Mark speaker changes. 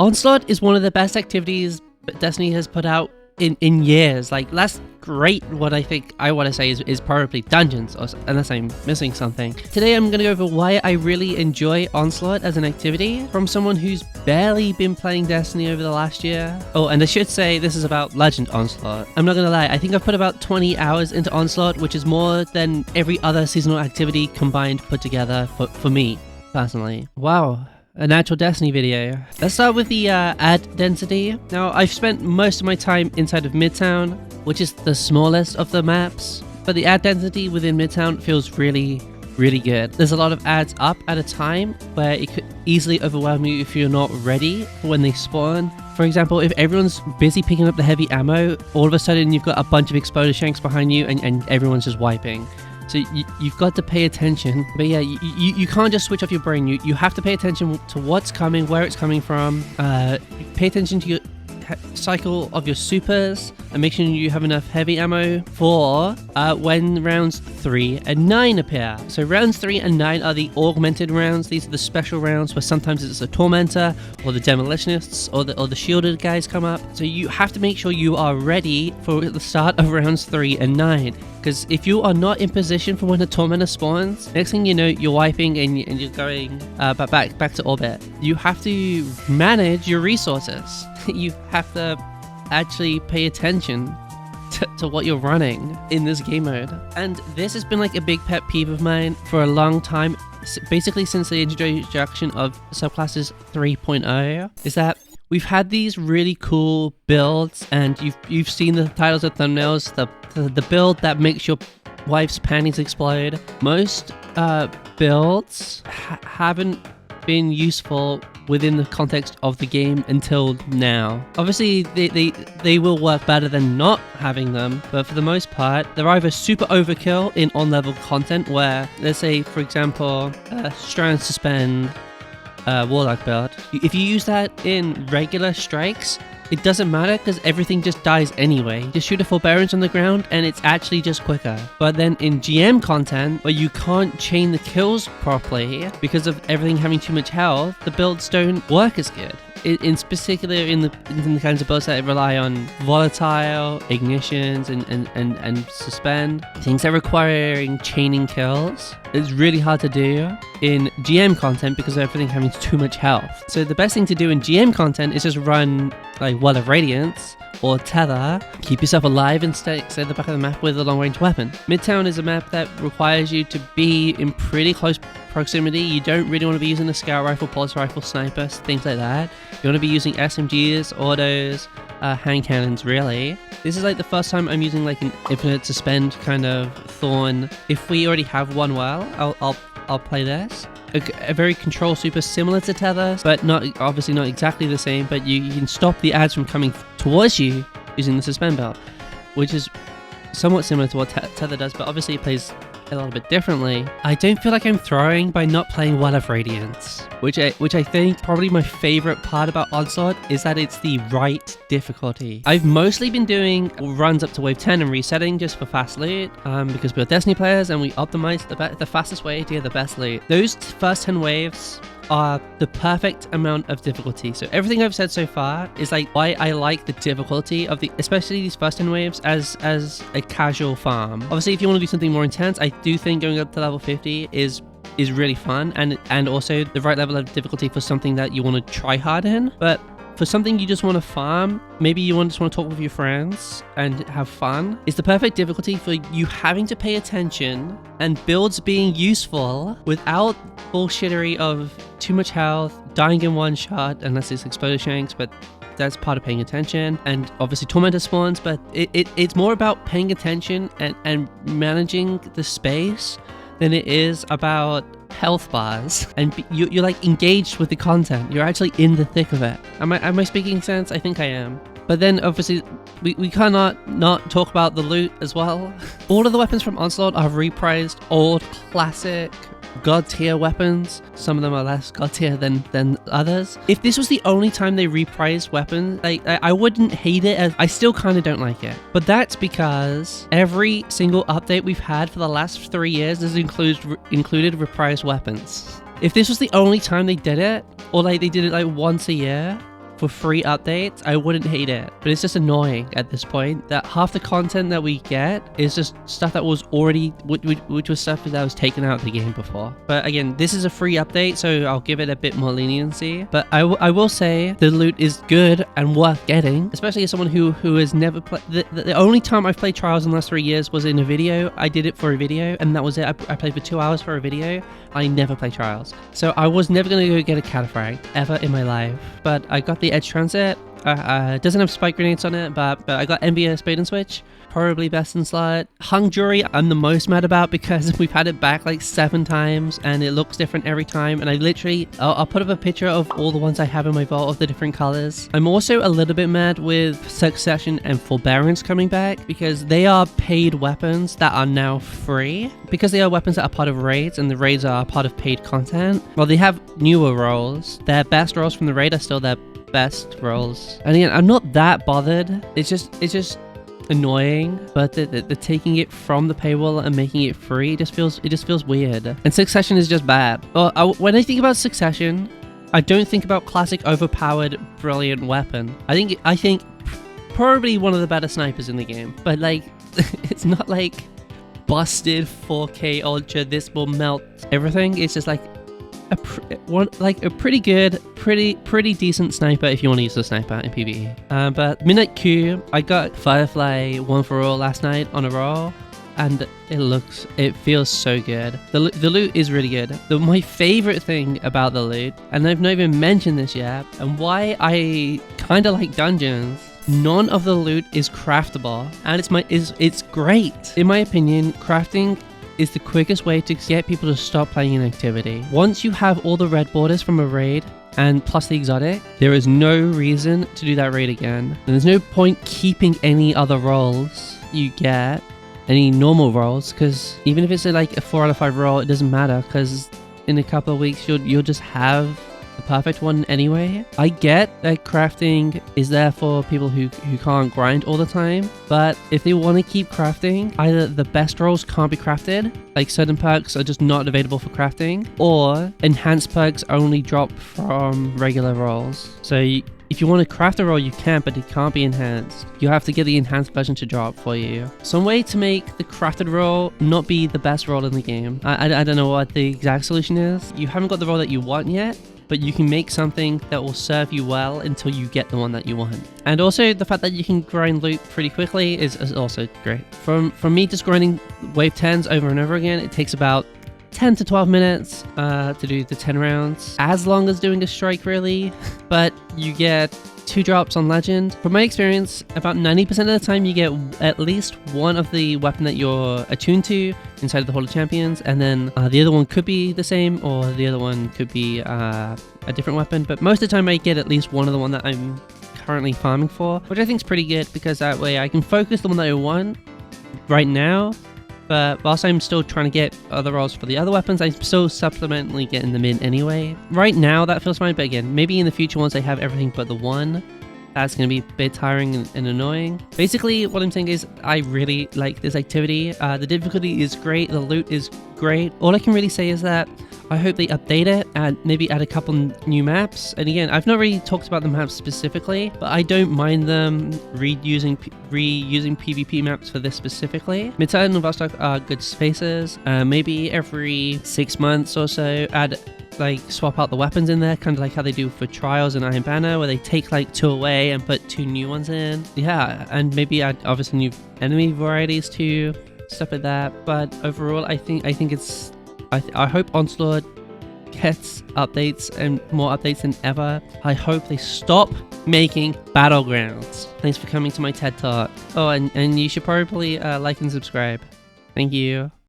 Speaker 1: Onslaught is one of the best activities Destiny has put out in years. Like, that's great. What I want to say is probably dungeons, unless I'm missing something. Today I'm going to go over why I really enjoy Onslaught as an activity from someone who's barely been playing Destiny over the last year. Oh, and I should say this is about Legend Onslaught. I'm not going to lie, I think I've put about 20 hours into Onslaught, which is more than every other seasonal activity combined put together for me, personally. Wow. An actual Destiny video. Let's start with the ad density. Now, I've spent most of my time inside of Midtown, which is the smallest of the maps, but the ad density within Midtown feels really good. There's a lot of ads up at a time where it could easily overwhelm you if you're not ready for when they spawn. For example, if everyone's busy picking up the heavy ammo, all of a sudden you've got a bunch of exploder shanks behind you and everyone's just wiping. So you've got to pay attention. But yeah, you can't just switch off your brain. You have to pay attention to what's coming, where it's coming from. Pay attention to your cycle of your supers and make sure you have enough heavy ammo for when rounds 3 and 9 appear. So rounds 3 and 9 are the augmented rounds. These are the special rounds where sometimes it's a tormentor or the demolitionists or the shielded guys come up. So you have to make sure you are ready for the start of rounds 3 and 9. Because if you are not in position for when a tormentor spawns, next thing you know, you're wiping and you're going back to orbit. You have to manage your resources. You have to actually pay attention to what you're running in this game mode. And this has been like a big pet peeve of mine for a long time, basically since the introduction of subclasses 3.0, is that we've had these really cool builds, and you've seen the titles and thumbnails, the build that makes your wife's panties explode. Most builds haven't been useful within the context of the game until now. Obviously, they will work better than not having them, but for the most part, they're either super overkill in on-level content where, let's say, for example, Strand Suspend Warlock build. If you use that in regular strikes, it doesn't matter because everything just dies anyway. Just shoot a forbearance on the ground and it's actually just quicker. But then in GM content, where you can't chain the kills properly because of everything having too much health, the builds don't work as good. In particular in the kinds of builds that rely on volatile, ignitions, and suspend, things that requiring chaining kills, it's really hard to do in GM content because of everything having too much health. So the best thing to do in GM content is just run like Well of Radiance or Tether, keep yourself alive and stay at the back of the map with a long-range weapon. Midtown is a map that requires you to be in pretty close proximity. You don't really want to be using a scout rifle, pulse rifle, snipers, things like that. You want to be using SMGs, autos, hand cannons, really. This is like the first time I'm using like an infinite suspend kind of thorn. If we already have one well, I'll play this. A very control super similar to Tether, but obviously not exactly the same, but you can stop the ads from coming towards you using the suspend belt, which is somewhat similar to what Tether does, but obviously it plays a little bit differently. I don't feel like I'm throwing by not playing Well of Radiance, which I think probably my favorite part about Onslaught is that it's the right difficulty. I've mostly been doing runs up to wave 10 and resetting just for fast loot, because we're Destiny players and we optimize the fastest way to get the best loot. Those first 10 waves are the perfect amount of difficulty. So everything I've said so far is like why I like the difficulty of especially these first 10 waves as a casual farm. Obviously, if you want to do something more intense, I do think going up to level 50 is really fun and also the right level of difficulty for something that you want to try hard in. But for something you just want to farm, maybe you just want to talk with your friends and have fun, it's the perfect difficulty for you having to pay attention and builds being useful without bullshittery of too much health, dying in one shot, unless it's explosive shanks, but that's part of paying attention, and obviously tormentor spawns, but it's more about paying attention and managing the space than it is about health bars, and you're like engaged with the content. You're actually in the thick of it. Am I speaking sense? I think I am. But then obviously we cannot not talk about the loot as well. All of the weapons from Onslaught are reprised old classic god tier weapons. Some of them are less god tier than others. If this was the only time they reprised weapons, I wouldn't hate it, as I still kind of don't like it. But that's because every single update we've had for the last 3 years has included reprised weapons. If this was the only time they did it, or like they did it like once a year, for free updates, I wouldn't hate it. But it's just annoying at this point that half the content that we get is just stuff that was already, which was stuff that was taken out of the game before. But again, this is a free update, so I'll give it a bit more leniency. But I will say the loot is good and worth getting, especially as someone who has never played. The only time I've played Trials in the last 3 years was in a video. I did it for a video, and that was it. I played for 2 hours for a video. I never play Trials. So I was never going to go get a cataphragm ever in my life. But I got the Edge Transit. It doesn't have spike grenades on it, but I got Envious Bait and Switch. Probably best in slot. Hung Jury, I'm the most mad about because we've had it back like 7 times and it looks different every time. And I literally, I'll put up a picture of all the ones I have in my vault of the different colors. I'm also a little bit mad with Succession and Forbearance coming back because they are paid weapons that are now free. Because they are weapons that are part of raids and the raids are part of paid content. Well, they have newer roles. Their best roles from the raid are still their best roles. And again, I'm not that bothered. It's just annoying, but the taking it from the paywall and making it free just feels weird. And Succession is just bad. Well, when I think about Succession, I don't think about classic overpowered brilliant weapon. I think probably one of the better snipers in the game, but like it's not like busted 4K ultra, this will melt everything. It's just like a pretty good, pretty decent sniper if you want to use the sniper in PvE. But Midnight Q, I got Firefly 1 for all last night on a roll, and it feels so good. The loot is really good. My favorite thing about the loot, and I've not even mentioned this yet, and why I kind of like dungeons, none of the loot is craftable, and it's great. In my opinion, crafting is the quickest way to get people to stop playing an activity. Once you have all the red borders from a raid and plus the exotic, there is no reason to do that raid again. And there's no point keeping any other rolls you get, any normal rolls, because even if it's like a 4 out of 5 roll, it doesn't matter because in a couple of weeks you'll just have the perfect one anyway. I get that crafting is there for people who can't grind all the time, but if they want to keep crafting, either the best rolls can't be crafted, like certain perks are just not available for crafting, or enhanced perks only drop from regular rolls. So if you want to craft a roll, you can, but it can't be enhanced. You have to get the enhanced version to drop for you. Some way to make the crafted roll not be the best roll in the game. I don't know what the exact solution is. You haven't got the roll that you want yet, but you can make something that will serve you well until you get the one that you want. And also the fact that you can grind loot pretty quickly is also great. From me just grinding wave 10s over and over again, it takes about 10 to 12 minutes to do the 10 rounds, as long as doing a strike really, but you get 2 drops on legend. From my experience, about 90% of the time you get at least one of the weapon that you're attuned to inside of the Hall of Champions, and then the other one could be the same, or the other one could be a different weapon, but most of the time I get at least one of the one that I'm currently farming for, which I think is pretty good because that way I can focus the one that I want right now. But whilst I'm still trying to get other rolls for the other weapons, I'm still supplementally getting them in anyway. Right now, that feels fine, but again, maybe in the future once I have everything but the one, that's going to be a bit tiring and annoying. Basically, what I'm saying is I really like this activity. The difficulty is great, the loot is great. All I can really say is that I hope they update it and maybe add a couple new maps. And again, I've not really talked about the maps specifically, but I don't mind them reusing PvP maps for this specifically. Midtide and Vostok are good spaces. Maybe every 6 months or so, swap out the weapons in there, kind of like how they do for Trials and Iron Banner, where they take like 2 away and put 2 new ones in. Yeah, and maybe add obviously new enemy varieties too, stuff like that. But overall, I think it's. I hope Onslaught gets updates and more updates than ever. I hope they stop making battlegrounds. Thanks for coming to my TED Talk. Oh, and you should probably like and subscribe. Thank you.